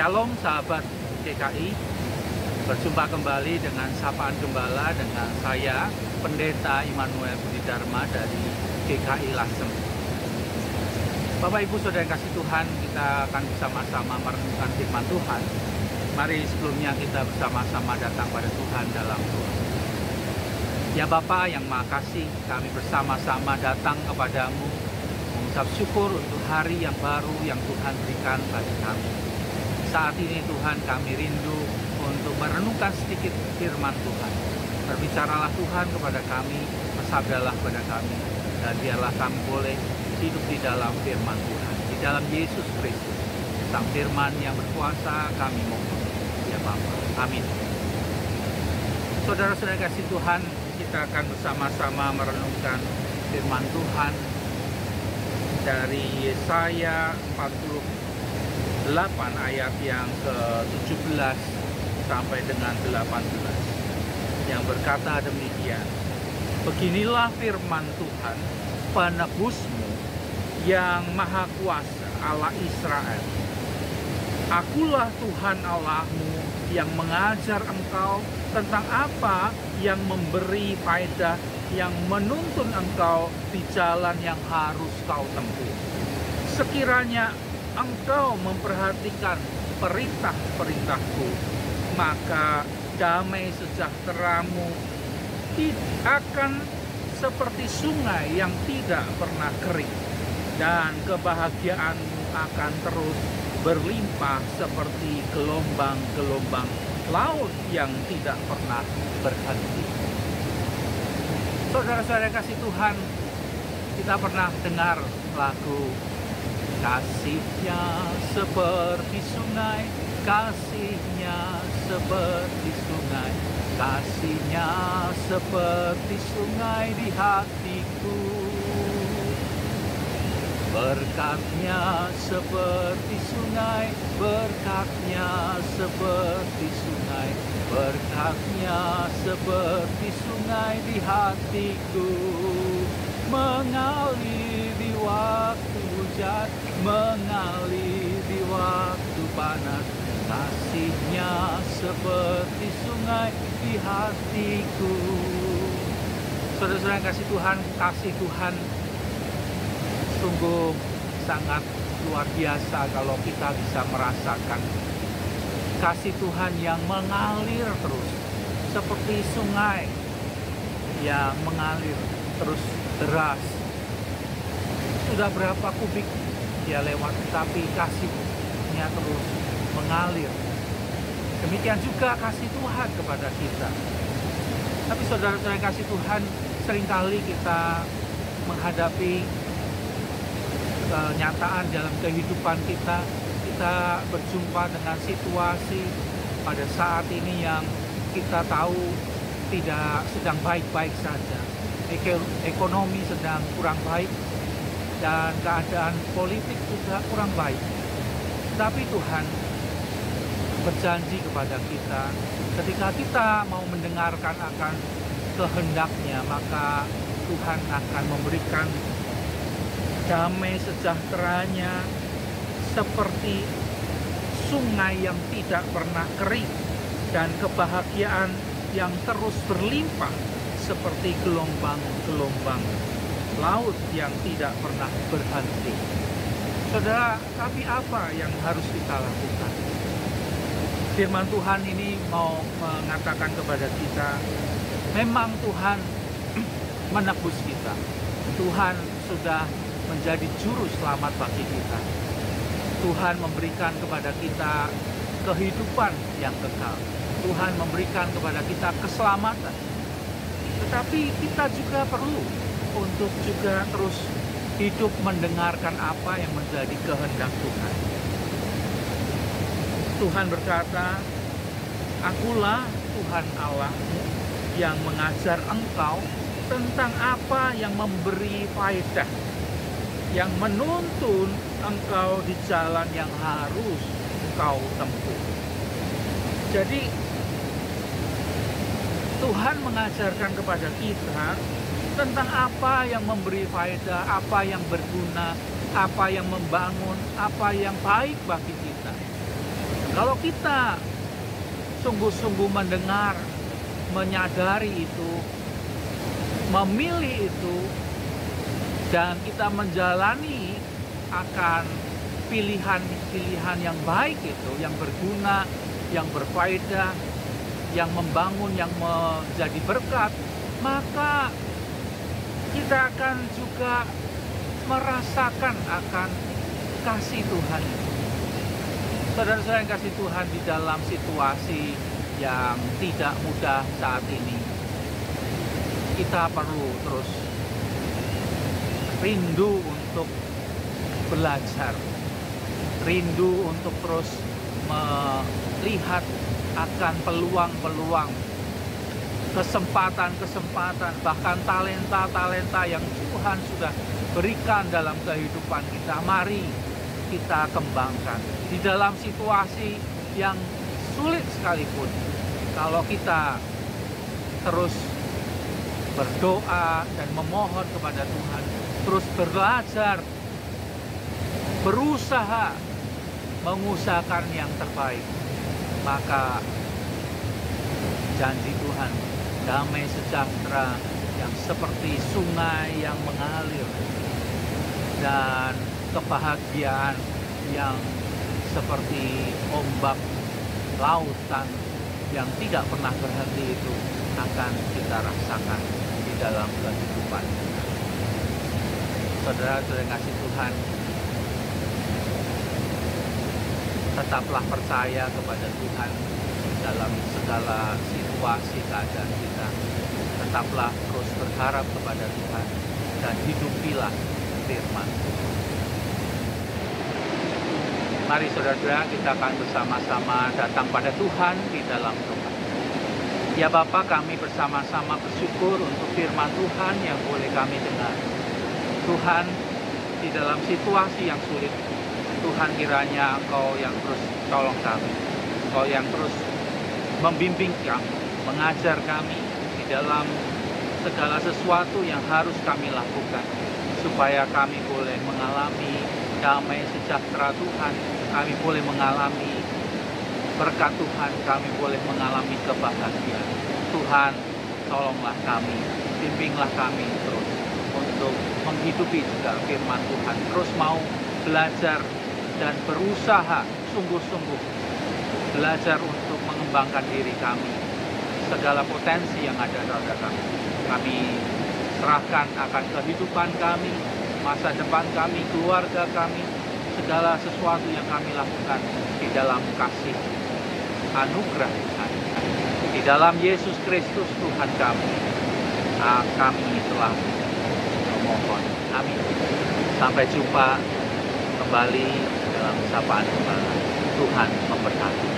Shalom sahabat GKI, berjumpa kembali dengan Sapaan Gembala dengan saya, Pendeta Immanuel Budi Dharma dari GKI Lasem. Bapak Ibu Saudara yang kasih Tuhan, kita akan bersama-sama merenungkan firman Tuhan. Mari sebelumnya kita bersama-sama datang pada Tuhan dalam doa. Ya Bapa yang Maha Kasih, kami bersama-sama datang kepadamu, mengucap syukur untuk hari yang baru yang Tuhan berikan bagi kami. Saat ini Tuhan, kami rindu untuk merenungkan sedikit firman Tuhan. Berbicaralah Tuhan kepada kami, bersabdalah kepada kami, dan biarlah kami boleh hidup di dalam firman Tuhan. Di dalam Yesus Kristus, Sang Firman yang berkuasa, kami mohon. Ya Bapa, amin. Saudara-saudara kasih Tuhan, kita akan bersama-sama merenungkan firman Tuhan dari Yesaya 48 ayat yang ke-17 sampai dengan 18 yang berkata demikian. Beginilah firman Tuhan, penebusmu yang maha kuasa, Allah Israel. Akulah Tuhan Allahmu yang mengajar engkau tentang apa yang memberi faedah, yang menuntun engkau di jalan yang harus kau tempuh. Sekiranya engkau memperhatikan perintah-perintahku, maka damai sejahteramu akan seperti sungai yang tidak pernah kering, dan kebahagiaanmu akan terus berlimpah seperti gelombang-gelombang laut yang tidak pernah berhenti. Saudara-saudara kasih Tuhan, kita pernah dengar lagu kasihnya seperti sungai, kasihnya seperti sungai, kasihnya seperti sungai di hatiku. Berkatnya seperti sungai, berkatnya seperti sungai, berkatnya seperti sungai di hatiku. Mengalir di waktu hujan, mengalir di waktu panas, kasihnya seperti sungai di hatiku. Saudara-saudara yang kasih Tuhan, kasih Tuhan sungguh sangat luar biasa kalau kita bisa merasakan kasih Tuhan yang mengalir terus seperti sungai yang mengalir terus deras. Sudah berapa kubik dia lewat, tapi kasihnya terus mengalir. Demikian juga kasih Tuhan kepada kita. Tapi saudara-saudara kasih Tuhan, seringkali kita menghadapi kenyataan dalam kehidupan kita. Kita berjumpa dengan situasi pada saat ini yang kita tahu tidak sedang baik-baik saja. Ekonomi sedang kurang baik dan keadaan politik juga kurang baik. Tapi Tuhan berjanji kepada kita, ketika kita mau mendengarkan akan kehendaknya, maka Tuhan akan memberikan damai sejahteranya seperti sungai yang tidak pernah kering, dan kebahagiaan yang terus berlimpah seperti gelombang-gelombang laut yang tidak pernah berhenti. Saudara, tapi apa yang harus kita lakukan? Firman Tuhan ini mau mengatakan kepada kita, memang Tuhan menebus kita. Tuhan sudah menjadi juru selamat bagi kita. Tuhan memberikan kepada kita kehidupan yang kekal. Tuhan memberikan kepada kita keselamatan. Tetapi kita juga perlu untuk juga terus hidup mendengarkan apa yang menjadi kehendak Tuhan. Tuhan berkata, akulah Tuhan Allahmu yang mengajar engkau tentang apa yang memberi faedah, yang menuntun engkau di jalan yang harus engkau tempuh. Jadi Tuhan mengajarkan kepada kita tentang apa yang memberi faedah, apa yang berguna, apa yang membangun, apa yang baik bagi kita. Kalau kita sungguh-sungguh mendengar, menyadari itu, memilih itu, dan kita menjalani akan pilihan-pilihan yang baik itu, yang berguna, yang berfaedah, yang membangun, yang menjadi berkat, maka kita akan juga merasakan akan kasih Tuhan. Saudara-saudara yang kasih Tuhan, di dalam situasi yang tidak mudah saat ini, kita perlu terus rindu untuk belajar, rindu untuk terus melihat akan peluang-peluang, kesempatan-kesempatan, bahkan talenta-talenta yang Tuhan sudah berikan dalam kehidupan kita. Mari kita kembangkan di dalam situasi yang sulit sekalipun. Kalau kita terus berdoa dan memohon kepada Tuhan, terus belajar, berusaha mengusahakan yang terbaik, maka janji Tuhan, damai sejahtera yang seperti sungai yang mengalir, dan kebahagiaan yang seperti ombak lautan yang tidak pernah berhenti itu akan kita rasakan di dalam kehidupan kita. Saudara-saudara yang kasih Tuhan, tetaplah percaya kepada Tuhan dalam segala situasi keadaan kita. Tetaplah terus berharap kepada Tuhan dan hidupilah firman Tuhan. Mari saudara-saudara, kita akan bersama-sama datang pada Tuhan di dalam doa. Ya Bapa, kami bersama-sama bersyukur untuk firman Tuhan yang boleh kami dengar. Tuhan, di dalam situasi yang sulit, Tuhan kiranya Engkau yang terus tolong kami. Engkau yang terus membimbing kami, mengajar kami di dalam segala sesuatu yang harus kami lakukan, supaya kami boleh mengalami damai sejahtera Tuhan, kami boleh mengalami berkat Tuhan, kami boleh mengalami kebahagiaan. Tuhan, tolonglah kami, bimbinglah kami terus untuk menghidupi juga firman Tuhan, terus mau belajar dan berusaha sungguh-sungguh belajar untuk mengembangkan diri kami, segala potensi yang ada pada kami. Kami serahkan akan kehidupan kami, masa depan kami, keluarga kami, segala sesuatu yang kami lakukan di dalam kasih anugerah Tuhan. Di dalam Yesus Kristus Tuhan kami telah memohon. Amin. Sampai jumpa kembali dalam sapaan Tuhan. Tuhan memberkati.